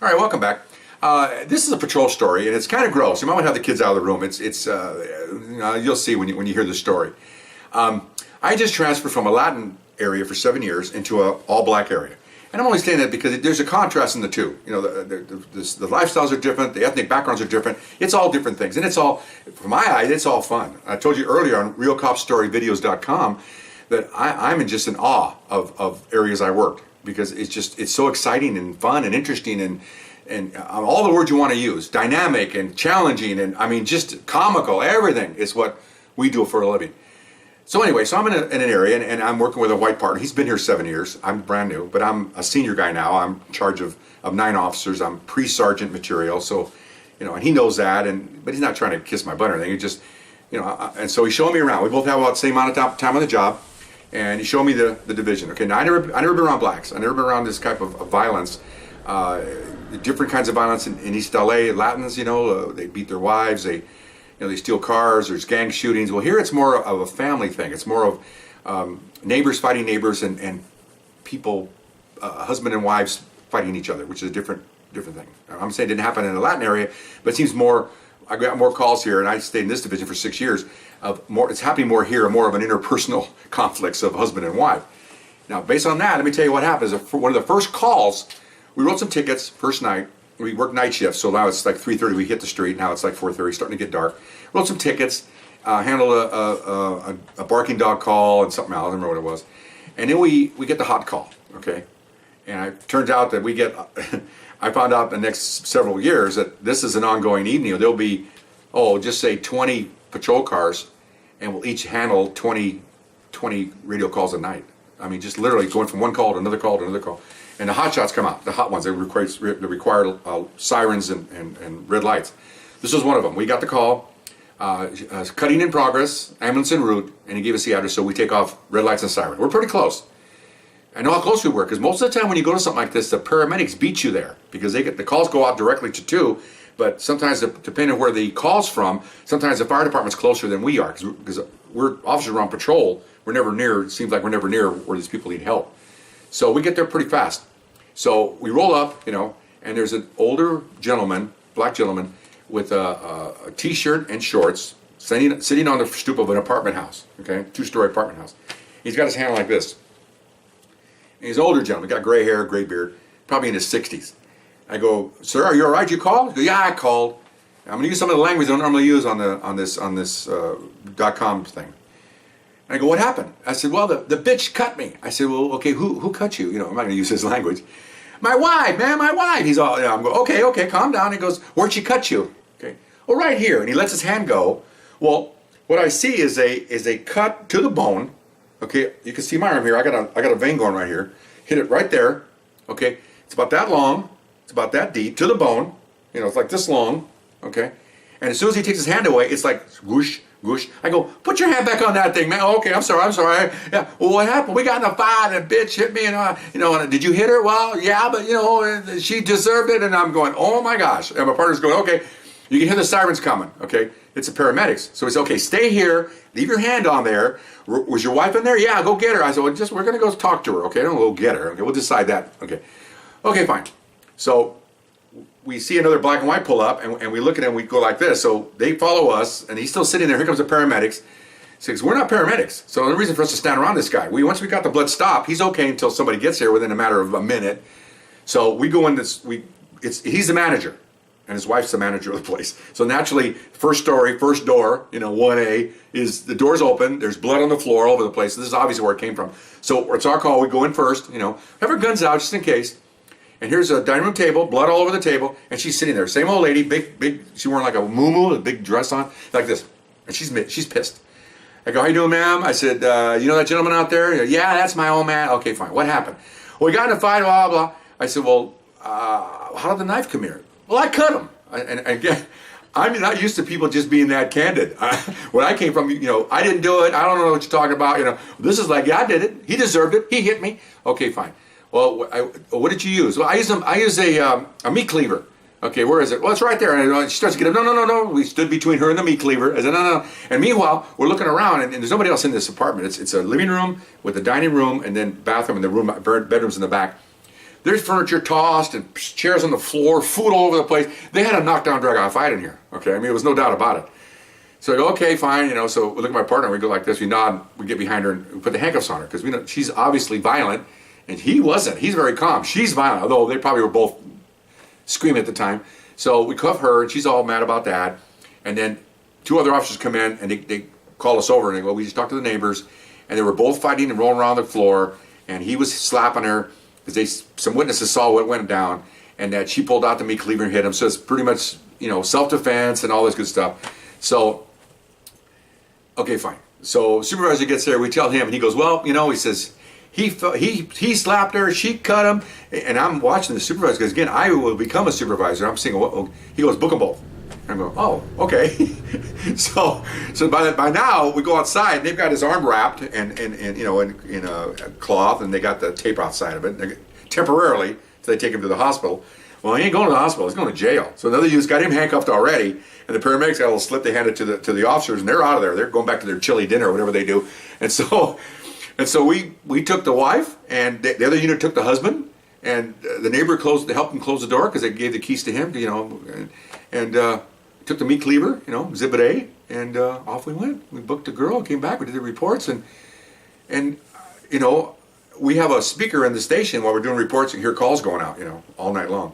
All right, welcome back. This is a patrol story, and it's kind of gross. You might want to have the kids out of the room. You'll see when you hear the story. I just transferred from a Latin area for 7 years into an all-black area. And I'm only saying that because there's a contrast in the two. You know, the lifestyles are different, the ethnic backgrounds are different. It's all different things, and it's all, from my eyes, it's all fun. I told you earlier on realcopstoryvideos.com that I'm just in awe of areas I worked, because it's so exciting and fun and interesting and all the words you want to use, dynamic and challenging, and I mean just comical. Everything is what we do for a living. So anyway, so I'm in an area, and I'm working with a white partner. He's been here 7 years. I'm brand new, but I'm a senior guy now. I'm in charge of 9 officers. I'm pre-sergeant material, so and he knows that. But he's not trying to kiss my butt or anything. He just, and so he's showing me around. We both have about the same amount of time on the job, and he showed me the division. Okay, now I never been around blacks. I never been around this type of violence. Different kinds of violence in East LA. Latins, they beat their wives. They steal cars. There's gang shootings. Well, here it's more of a family thing. It's more of neighbors fighting neighbors and people, husband and wives fighting each other, which is a different thing. I'm saying it didn't happen in the Latin area, but it seems more. I got more calls here, and I stayed in this division for 6 years. It's happening more here, more of an interpersonal conflicts of husband and wife. Now, based on that, let me tell you what happens. One of the first calls, we wrote some tickets first night. We worked night shifts, so now it's like 3:30. We hit the street. Now it's like 4:30, starting to get dark. Wrote some tickets, handled a barking dog call and something else. I don't remember what it was. And then we get the hot call, okay? And it turns out that we get, I found out the next several years that this is an ongoing evening. There'll be, just say 20 patrol cars, and we'll each handle 20 radio calls a night. I mean, just literally going from one call to another call to another call. And the hot shots come out, the hot ones, they require sirens and red lights. This was one of them. We got the call, cutting in progress, ambulance en route, and he gave us the address, so we take off, red lights and siren. We're pretty close. I know how close we were, because most of the time when you go to something like this, the paramedics beat you there, because the calls go out directly to 2, but sometimes, depending on where the call's from, sometimes the fire department's closer than we are, because we're officers on patrol. We're never near, it seems like we're never near where these people need help. So we get there pretty fast. So we roll up, and there's an older gentleman, black gentleman, with a t-shirt and shorts, sitting on the stoop of an apartment house, okay, 2-story apartment house. He's got his hand like this. And he's an older gentleman, got gray hair, gray beard, probably in his 60s. I go, "Sir, are you all right? You called?" He goes, "Yeah, I called. I'm going to use some of the language I don't normally use on this .com thing." And I go, "What happened?" I said, "Well, the bitch cut me." I said, "Well, okay, who cut you?" I'm not going to use his language. "My wife, man, my wife." He's all, I'm going, okay, calm down. He goes, "Where'd she cut you?" Okay, "Well, right here." And he lets his hand go. Well, what I see is a cut to the bone. Okay, you can see my arm here. I got a vein going right here. Hit it right there. Okay, it's about that long. It's about that deep to the bone. It's like this long. Okay, and as soon as he takes his hand away, it's like whoosh. Whoosh. I go, "Put your hand back on that thing, man." "Oh, okay, I'm sorry. Yeah. Well, what happened?" "We got in a fight, and a bitch hit me, and and did you hit her?" "Well, yeah, but she deserved it." And I'm going, "Oh my gosh!" And my partner's going, "Okay, you can hear the sirens coming." Okay, it's the paramedics. So he's, "Okay, stay here. Leave your hand on there. Was your wife in there?" "Yeah, go get her." I said, "Well, we're gonna go talk to her. Okay, don't go get her. Okay, we'll decide that." Okay, fine. So we see another black and white pull up, and we look at him, we go like this. So they follow us, and he's still sitting there. Here comes the paramedics. Says, "We're not paramedics, so no reason for us to stand around this guy. Once we got the blood stopped, he's okay until somebody gets here within a matter of a minute." So we go in this, he's the manager, and his wife's the manager of the place. So naturally, first story, first door, 1A, is the door's open, there's blood on the floor all over the place. This is obviously where it came from. So it's our call, we go in first, have our guns out just in case. And here's a dining room table, blood all over the table, and she's sitting there. Same old lady, big, she wearing like a muumuu, a big dress on, like this. And she's pissed. I go, "How you doing, ma'am?" I said, "You know that gentleman out there?" "Yeah, that's my old man." "Okay, fine. What happened?" "Well, we got in a fight, blah, blah." I said, "Well, how did the knife come here?" "Well, I cut him." And again, I'm not used to people just being that candid. When I came from, "I didn't do it. I don't know what you're talking about." This is like, "Yeah, I did it. He deserved it. He hit me." "Okay, fine. Well, what did you use?" "Well, I use a meat cleaver." "Okay, where is it?" "Well, it's right there." And she starts to get up. No. We stood between her and the meat cleaver. I said, no. And meanwhile, we're looking around, and there's nobody else in this apartment. It's a living room with a dining room, and then bathroom, and the bedrooms in the back. There's furniture tossed and chairs on the floor, food all over the place. They had a knockdown, drag-out fight in here. Okay, I mean, there was no doubt about it. So I go, okay, fine, you know. So we look at my partner, we go like this, we nod, we get behind her and we put the handcuffs on her because we know she's obviously violent, and he wasn't. He's very calm. She's violent, although they probably were both screaming at the time. So we cuff her, and she's all mad about that. And then 2 other officers come in, and they call us over, and they go, we just talked to the neighbors, and they were both fighting and rolling around the floor, and he was slapping her because some witnesses saw what went down, and that she pulled out the meat cleaver and hit him. So it's pretty much, you know, self-defense and all this good stuff. So, okay, fine. So supervisor gets there, we tell him, and he goes, well, you know, he says, he slapped her, she cut him, and I'm watching the supervisor because, again, I will become a supervisor. I'm saying, well, he goes, book them both. I'm going, oh, okay. so by now we go outside, and they've got his arm wrapped and you know, in a cloth, and they got the tape outside of it temporarily so they take him to the hospital. Well, he ain't going to the hospital; he's going to jail. So another youth's got him handcuffed already, and the paramedics got a little slip. They hand it to the officers, and they're out of there. They're going back to their chili dinner or whatever they do. And so we took the wife, and the other unit took the husband, and the neighbor helped him close the door because they gave the keys to him, you know, and took the meat cleaver, you know, Exhibit A, and off we went. We booked a girl, came back, we did the reports, and you know, we have a speaker in the station while we're doing reports and hear calls going out, you know, all night long.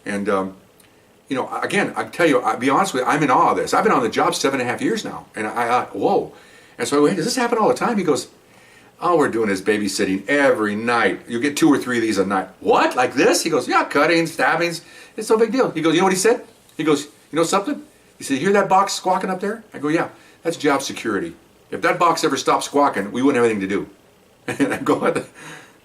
And you know, again, I tell you, I'll be honest with you, I'm in awe of this. I've been on the job 7.5 years now, and whoa. And so I go, hey, does this happen all the time? He goes, all we're doing is babysitting every night. You get 2 or 3 of these a night. What, like this? He goes, yeah, cuttings, stabbings, it's no big deal. He goes, you know what he said? He goes, you know something? He said, you hear that box squawking up there? I go, yeah, that's job security. If that box ever stopped squawking, we wouldn't have anything to do. And I go,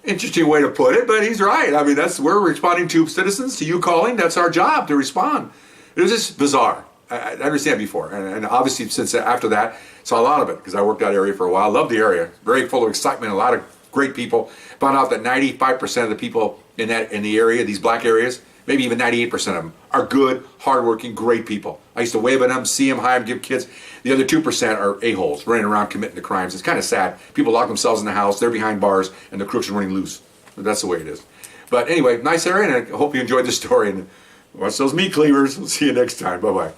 interesting way to put it, but he's right. I mean, we're responding to citizens, to you calling. That's our job, to respond. It was just bizarre. I understand before. And obviously, since after that, saw a lot of it because I worked that area for a while. Loved the area. Very full of excitement, a lot of great people. Found out that 95% of the people in the area, these black areas, maybe even 98% of them, are good, hardworking, great people. I used to wave at them, see them, hi them, give kids. The other 2% are a-holes, running around committing the crimes. It's kind of sad. People lock themselves in the house, they're behind bars, and the crooks are running loose. But that's the way it is. But anyway, nice area, and I hope you enjoyed this story. And watch those meat cleavers. We'll see you next time. Bye-bye.